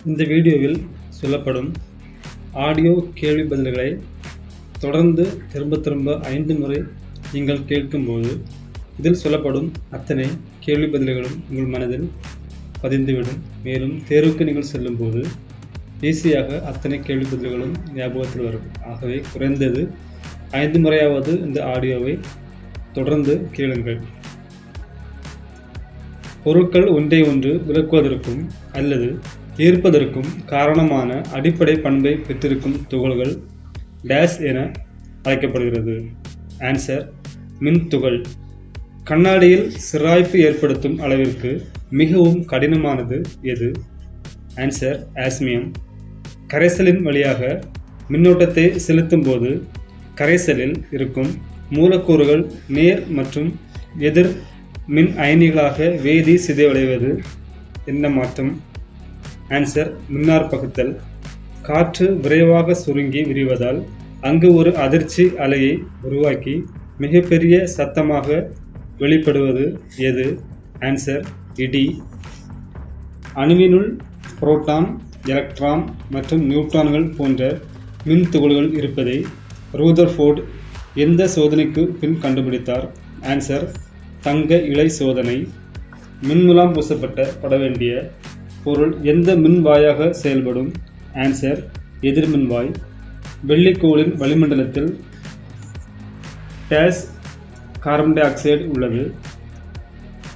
இந்த வீடியோவில் சொல்லப்படும் ஆடியோ கேள்வி பதில்களை தொடர்ந்து திரும்ப 5 முறை நீங்கள் கேட்கும்போது இதில் சொல்லப்படும் அத்தனை கேள்வி பதில்களும் உங்கள் மனதில் பதிந்துவிடும். மேலும் தேர்வுக்கு நீங்கள் செல்லும்போது ஈஸியாக அத்தனை கேள்வி பதில்களும் ஞாபகத்தில் வரும். ஆகவே குறைந்தது 5 முறையாவது இந்த ஆடியோவை தொடர்ந்து கேளுங்கள். பொருட்கள் ஒன்றை ஒன்று விளக்குவதற்கும் அல்லது ஈர்ப்பதற்கும் காரணமான அடிப்படை பண்பை பெற்றிருக்கும் துகள்கள் டேஷ் என அழைக்கப்படுகிறது. ஆன்சர்: மின்துகள். கண்ணாடியில் சிராய்ப்பு ஏற்படுத்தும் அளவிற்கு மிகவும் கடினமானது எது? Answer: osmium. கரைசலின் வழியாக மின்னோட்டத்தை செலுத்தும் போது கரைசலில் இருக்கும் மூலக்கூறுகள் நேர் மற்றும் எதிர் மின் அயனிகளாக வேதி சிதைவடைவது என்ன மாற்றம்? ஆன்சர்: மின்னாற்பகுத்தல். காற்று விரைவாக சுருங்கி விரிவதால் அங்கு ஒரு அதிர்ச்சி அலையை உருவாக்கி மிகப்பெரிய சத்தமாக வெளிப்படுவது எது? ஆன்சர்: இடி. அணுவினுள் புரோட்டான், எலக்ட்ரான் மற்றும் நியூட்ரான்கள் போன்ற மின் துகள்கள் இருப்பதை ரூதர்ஃபோர்ட் எந்த சோதனைக்கு பின் கண்டுபிடித்தார்? ஆன்சர்: தங்க இழை சோதனை. மின்முலாம் பூசப்பட வேண்டிய பொருள் எந்த மின்வாயாக செயல்படும்? ஆன்சர்: எதிர்மின்வாய். வெள்ளிக்கோளின் வளிமண்டலத்தில் டேஷ் கார்பன் டை ஆக்சைடு உள்ளது.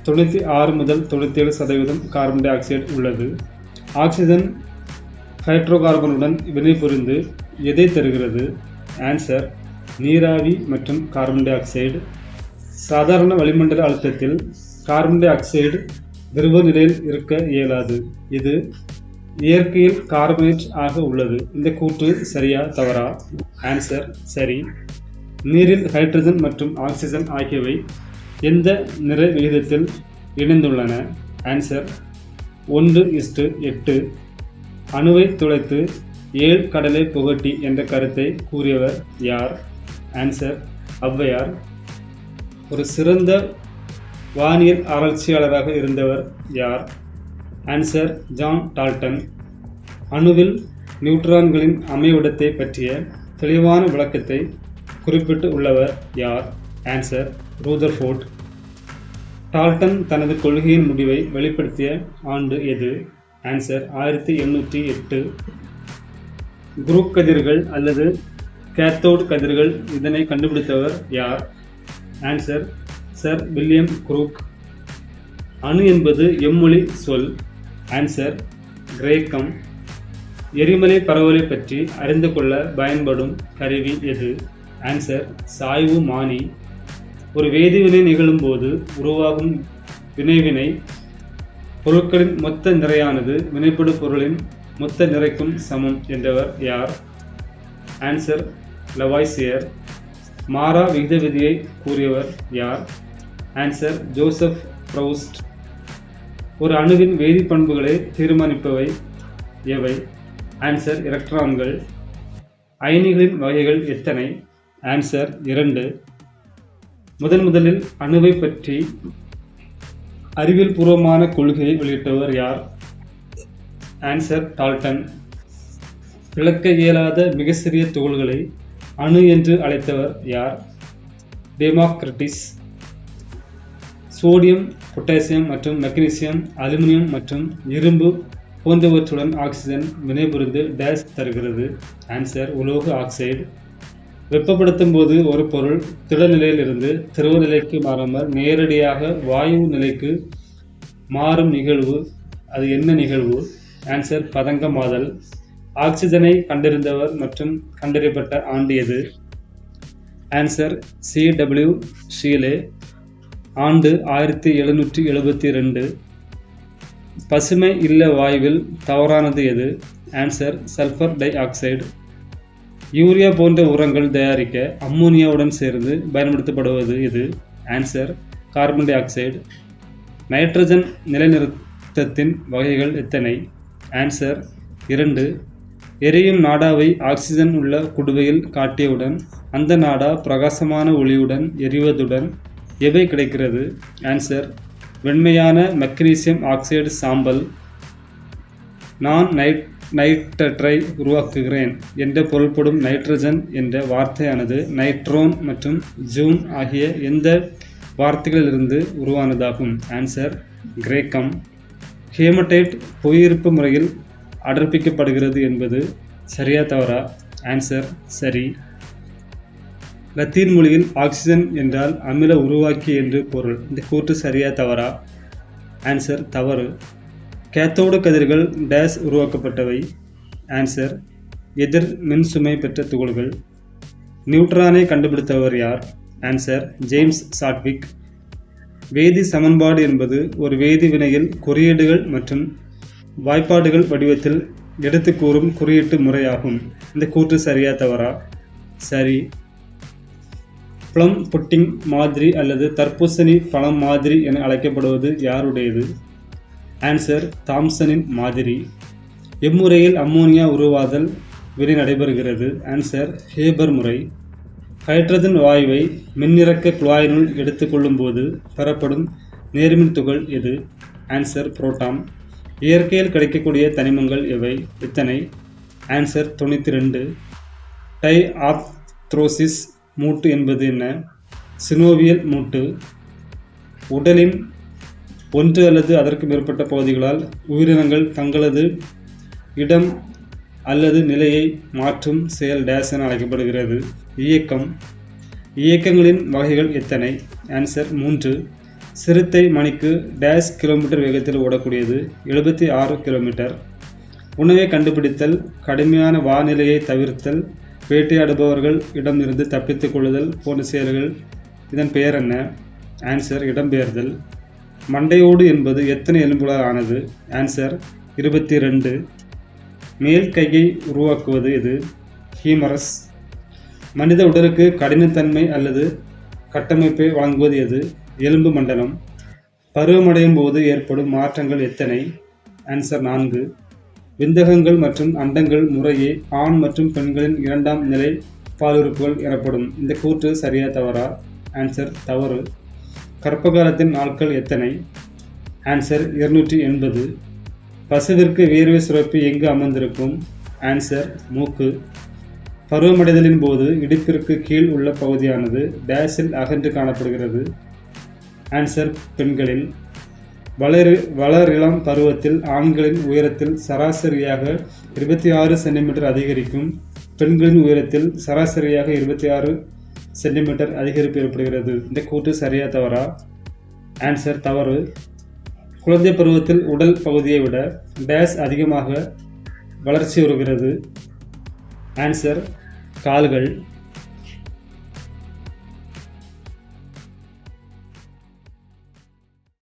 96 முதல் 97% கார்பன் டை ஆக்சைடு உள்ளது. ஆக்சிஜன் ஹைட்ரோகார்பனுடன் வினைபுரிந்து எதை தருகிறது? ஆன்சர்: நீராவி மற்றும் கார்பன் டை ஆக்சைடு. சாதாரண வளிமண்டல அழுத்தத்தில் கார்பன் டை ஆக்சைடு திரவ நிலையில் இருக்க இயலாது. இது இயற்கையில் கார்பனேட் ஆக உள்ளது. இந்த கூற்று சரியா தவறா? ஆன்சர்: சரி. நீரில் ஹைட்ரஜன் மற்றும் ஆக்சிஜன் ஆகியவை எந்த நிற விகிதத்தில் இணைந்துள்ளன? ஆன்சர்: 1:8. அணுவை துளைத்து 7 கடலை புகட்டி என்ற கருத்தை கூறியவர் யார்? ஆன்சர்: ஔவையார். ஒரு சிறந்த வானியல் ஆராய்ச்சியாளராக இருந்தவர் யார்? Answer: John Dalton. அணுவில் நியூட்ரான்களின் அமைவிடத்தை பற்றிய தெளிவான விளக்கத்தை குறிப்பிட்டு உள்ளவர் யார்? Answer: Rutherford. டால்டன் தனது கொள்கையின் முடிவை வெளிப்படுத்திய ஆண்டு எது? ஆன்சர்: 1808. குரூப் கதிர்கள் அல்லது கேத்தோடு கதிர்கள் இதனை கண்டுபிடித்தவர் யார்? Answer: sir William crook. அணு என்பது எம்மொழி சொல்? ஆன்சர்: கிரேக்கம். எரிமலை பரவலை பற்றி அறிந்து கொள்ள பயன்படும் கருவி எது? ஆன்சர்: சாய்வுமானி. ஒரு வேதிவினை நிகழும்போது உருவாகும் வினைவினை பொருட்களின் மொத்த நிறையானது வினைப்படு பொருளின் மொத்த நிறைக்கும் சமம் என்றவர் யார்? Answer: Lavoisier. மாறா விகித விதியை கூறியவர் யார்? Answer: Joseph Proust. ஒரு அணுவின் வேதிப்பண்புகளை தீர்மானிப்பவை எவை? ஆன்சர்: எலக்ட்ரான்கள். அயனிகளின் வகைகள் எத்தனை? ஆன்சர்: 2. முதலில் அணுவை பற்றி அறிவியல் பூர்வமான கொள்கையை வெளியிட்டவர் யார்? Answer: Dalton. விளக்க இயலாத மிக சிறிய துகள்களை அணு என்று அழைத்தவர் யார்? டெமோக்ரிட்டஸ். சோடியம், பொட்டாசியம் மற்றும் மெக்னீசியம், அலுமினியம் மற்றும் இரும்பு போன்றவற்றுடன் ஆக்சிஜன் வினைபுரிந்து டேஷ் தருகிறது? ஆன்சர்: உலோக ஆக்சைடு. வெப்பப்படுத்தும் போது ஒரு பொருள் திடநிலையில் இருந்து திரவ நிலைக்கு மாறாமல் நேரடியாக வாயு நிலைக்கு மாறும் நிகழ்வு அது என்ன நிகழ்வு? ஆன்சர்: பதங்கமாதல். ஆக்சிஜனை கண்டறிந்தவர் மற்றும் கண்டறியப்பட்ட ஆண்டு எது? Answer: C.W. ஷீலே. ஆண்டு 1772. பசுமை இல்ல வாயுவில் தவறானது எது? Answer: sulphur dioxide. Urea போன்ற உரங்கள் தயாரிக்க அம்மோனியாவுடன் சேர்ந்து பயன்படுத்தப்படுவது எது? Answer: carbon dioxide. Nitrogen நிலைநிறுத்தத்தின் வகைகள் எத்தனை? ஆன்சர்: 2. எரியும் நாடாவை ஆக்சிஜன் உள்ள குடுவையில் காட்டியவுடன் அந்த நாடா பிரகாசமான ஒளியுடன் எரிவதுடன் எவை கிடைக்கிறது? ஆன்சர்: வெண்மையான மெக்னீசியம் ஆக்சைடு சாம்பல். நான் நைட்ரேட்டை உருவாக்குகிறேன் என்ற பொருள்படும் நைட்ரஜன் என்ற வார்த்தையானது நைட்ரோன் மற்றும் ஜூன் ஆகிய எந்த வார்த்தைகளிலிருந்து உருவானதாகும்? ஆன்சர் கிரேக்கம். ஹேமடைட் புவியீர்ப்பு முறையில் அடர்ப்பிக்கப்படுகிறது என்பது சரியா தவறா? ஆன்சர் சரி. லத்தீன் மொழியில் ஆக்சிஜன் என்றால் அமில உருவாக்கி என்று பொருள். இந்த கூற்று சரியா தவறா? ஆன்சர் தவறு. கேத்தோடு கதிர்கள் டேஸ் உருவாக்கப்பட்டவை. ஆன்சர் எதிர் மின்சுமை பெற்ற துகள்கள். நியூட்ரானை கண்டுபிடித்தவர் யார்? Answer James Chadwick. வேதி சமன்பாடு என்பது ஒரு வேதி வினையில் குறியீடுகள் மற்றும் வாய்ப்பாடுகள் வடிவத்தில் எடுத்து கூறும் குறியீட்டு முறையாகும். இந்த கூற்று சரியா தவறா? சரி. ப்ளம் புட்டிங் மாதிரி அல்லது தர்பூசணி பழம் மாதிரி என அழைக்கப்படுவது யாருடையது? ஆன்சர் தாம்சனின் மாதிரி. எம்முறையில் அம்மோனியா உருவாதல் வினை நடைபெறுகிறது? ஆன்சர் ஹேபர் முறை. ஹைட்ரஜன் வாயுவை மின்னிறக்க குழாயினுள் எடுத்துக்கொள்ளும் போது பெறப்படும் நேர்மின் துகள் எது? Answer proton. இயற்கையில் கிடைக்கக்கூடிய தனிமங்கள் எத்தனை? ஆன்சர் 92. டை ஆர்த்ரோசிஸ் மூட்டு என்பது என்ன? சினோவியல் மூட்டு. உடலின் ஒன்று அல்லது அதற்கு மேற்பட்ட பகுதிகளால் உயிரினங்கள் தங்களது இடம் அல்லது நிலையை மாற்றும் செயல் டேஸ் என அழைக்கப்படுகிறது. இயக்கம். இயக்கங்களின் வகைகள் எத்தனை? ஆன்சர் 3. சிறுத்தை மணிக்கு டேஸ் கிலோமீட்டர் வேகத்தில் ஓடக்கூடியது? 76 கிலோமீட்டர். உணவை கண்டுபிடித்தல், கடுமையான வானிலையை தவிர்த்தல், வேட்டையாடுபவர்கள் இடமிருந்து தப்பித்துக் கொள்ளுதல் போன்ற செயல்கள் இதன் பெயர் என்ன? ஆன்சர் இடம்பெயர்தல். மண்டையோடு என்பது எத்தனை எலும்புகளால் ஆனது? ஆன்சர் 22. மேல் கையை உருவாக்குவது எது? ஹீமரஸ். மனித உடலுக்கு கடினத்தன்மை அல்லது கட்டமைப்பை வழங்குவது எது? எலும்பு மண்டலம். பருவமடையும் போது ஏற்படும் மாற்றங்கள் எத்தனை? ஆன்சர் 4. விந்தகங்கள் மற்றும் அண்டங்கள் முறையே ஆண் மற்றும் பெண்களின் இரண்டாம் நிலை பாலுறுப்புகள் எனப்படும். இந்த கூற்று சரியா தவறா? ஆன்சர் தவறு. கர்ப்பகாலத்தின் நாட்கள் எத்தனை? ஆன்சர் 280. பசுவிற்கு வேர்வை சுரப்பி எங்கு அமர்ந்திருக்கும்? ஆன்சர் மூக்கு. பருவமடைதலின் போது இடுப்பிற்கு கீழ் உள்ள பகுதியானது டேஸில் அகன்று காணப்படுகிறது? ஆன்சர் பெண்களில். வளரிளம் பருவத்தில் ஆண்களின் உயரத்தில் சராசரியாக 26 சென்டிமீட்டர் அதிகரிக்கும். பெண்களின் உயரத்தில் சராசரியாக 26 சென்டிமீட்டர் அதிகரிப்பு ஏற்படுகிறது. இந்த கூற்று சரியா தவறா? ஆன்சர் தவறு. குழந்தை பருவத்தில் உடல் பகுதியை விட டேஸ் அதிகமாக வளர்ச்சி வருகிறது? ஆன்சர் கால்கள்.